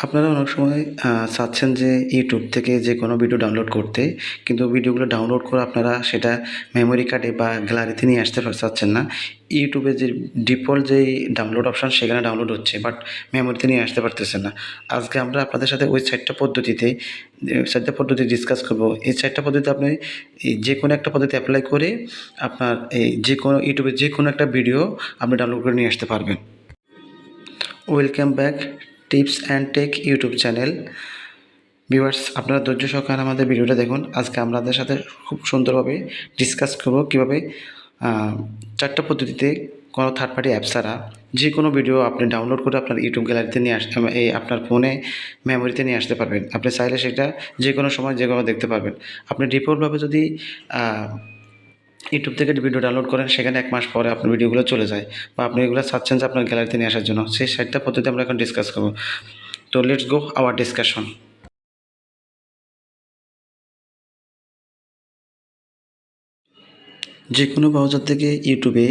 আপনারা অনেক সময় চাচ্ছেন যে ইউটিউব থেকে যে কোনো ভিডিও ডাউনলোড করতে, কিন্তু ভিডিওগুলো ডাউনলোড করে আপনারা সেটা মেমোরি কার্ডে বা গ্যালারিতে নিয়ে আসতে চাচ্ছেন না। ইউটিউবে যে ডিফল্ট যেই ডাউনলোড অপশান সেখানে ডাউনলোড হচ্ছে, বাট মেমোরিতে নিয়ে আসতে পারতেছেন না। আজকে আমরা আপনাদের সাথে ওই 4টা পদ্ধতি ডিসকাস করব। এই 4টা পদ্ধতি আপনি যে কোনো একটা পদ্ধতি অ্যাপ্লাই করে আপনার এই যে কোনো ইউটিউবে যে কোনো একটা ভিডিও আপনি ডাউনলোড করে নিয়ে আসতে পারবেন। Welcome back tips and take YouTube channel. Viewers, আপনারা ধৈর্য সহকারে আমাদের ভিডিওটা দেখুন। আজকে আপনাদের সাথে খুব সুন্দরভাবে ডিসকাস করব কীভাবে 4টা পদ্ধতিতে কোনো থার্ড পার্টি অ্যাপ ছাড়া যে কোনো ভিডিও আপনি ডাউনলোড করে আপনার ইউটিউব গ্যালারিতে নিয়ে আপনার ফোনে মেমোরিতে নিয়ে আসতে পারবেন। আপনি চাইলে সেটা যে কোনো সময় যে কোনো দেখতে পারবেন। আপনি ডিফল্টভাবে যদি ইউটিউব থেকে ভিডিও ডাউনলোড করেন, সেখানে 1 মাস পরে আপনার ভিডিওগুলো চলে যায়, বা আপনি এগুলো চাচ্ছেন যে আপনার গ্যালারিতে নিয়ে আসার জন্য। সেই 4টা পদ্ধতি আমরা এখন ডিসকাস করব। তো লেটস গো আওয়ার ডিসকাশন। যে কোনো ব্রাউজার থেকে ইউটিউবে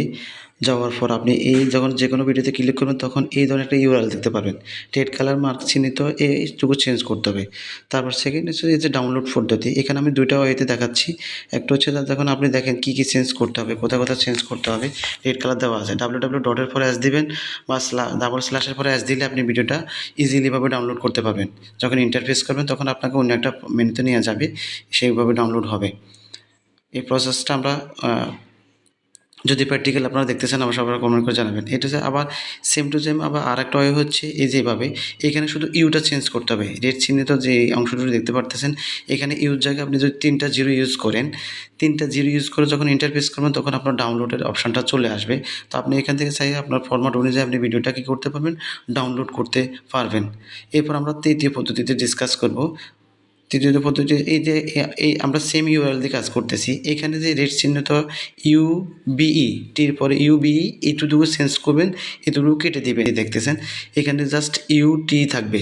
যাওয়ার পর আপনি যখন যে কোনো ভিডিওতে ক্লিক করবেন, তখন এই ধরনের একটা ইউআরএল দেখতে পাবেন। রেড কালার মার্ক চিহ্নিত, এইটুকু চেঞ্জ করতে হবে। তারপর সেকেন্ড হচ্ছে এই যে ডাউনলোড পদ্ধতি। এখানে আমি 2টা ওয়েতে দেখাচ্ছি। একটা হচ্ছে যখন আপনি দেখেন কী চেঞ্জ করতে হবে, কোথায় চেঞ্জ করতে হবে, রেড কালার দেওয়া আছে। www ডটের পরে অ্যাস দিবেন বা ডাবল স্ল্যাশের পরে অ্যাস দিলে আপনি ভিডিওটা ইজিলিভাবে ডাউনলোড করতে পারবেন। যখন ইন্টারফেস করবেন তখন আপনাকে অন্য একটা মেনুতে নিয়ে যাবে, সেইভাবে ডাউনলোড হবে। এই প্রসেসটা আমরা যদি প্র্যাকটিক্যাল আপনারা দেখতে চান, আবার সবাই কমেন্ট করে জানাবেন। এটা হচ্ছে আবার সেম টু সেম আবার আরেকটা ওয়ে হচ্ছে এই যেভাবে এখানে শুধু ইউটা চেঞ্জ করতে হবে। রেড চিহ্নিত যে অংশটুকু দেখতে পারতেছেন, এখানে ইউর জায়গায় আপনি যদি 3টা জিরো ইউজ করেন, 3টা জিরো ইউজ করে যখন ইন্টারফেস করবেন, তখন আপনার ডাউনলোডের অপশানটা চলে আসবে। তো আপনি এখান থেকে চাইলে আপনার ফরম্যাট অনুযায়ী আপনি ভিডিওটা কী করতে পারবেন, ডাউনলোড করতে পারবেন। এরপর আমরা 3য় পদ্ধতিতে ডিসকাস করব। 3য় পদ্ধতি এই আমরা সেম ইউআরএল দিয়ে কাজ করতেছি। এখানে যে রেড চিহ্নিত ইউবিই টির পরে ইউবিই এইটুকু চেঞ্জ করবেন, এটুকু কেটে দেবেন। দেখতেছেন এখানে জাস্ট ইউটি থাকবে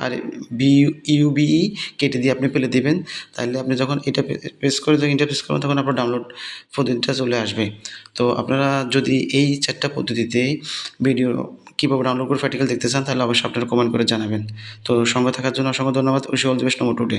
আর ইউবিই কেটে দিয়ে আপনি ফেলে দেবেন। তাহলে আপনি যখন এটা প্রেস করে যখন ইন্টারপ্রেস করবেন, তখন আপনার ডাউনলোড পদ্ধতিটা চলে আসবে। তো আপনারা যদি এই 4টা পদ্ধতিতে ভিডিও কীভাবে ডাউনলোড করে প্র্যাকটিক্যাল দেখতে চান, তাহলে অবশ্যই আপনারা কমেন্ট করে জানাবেন। তো সঙ্গে থাকার জন্য অসংখ্য ধন্যবাদ। Wish you all the best today.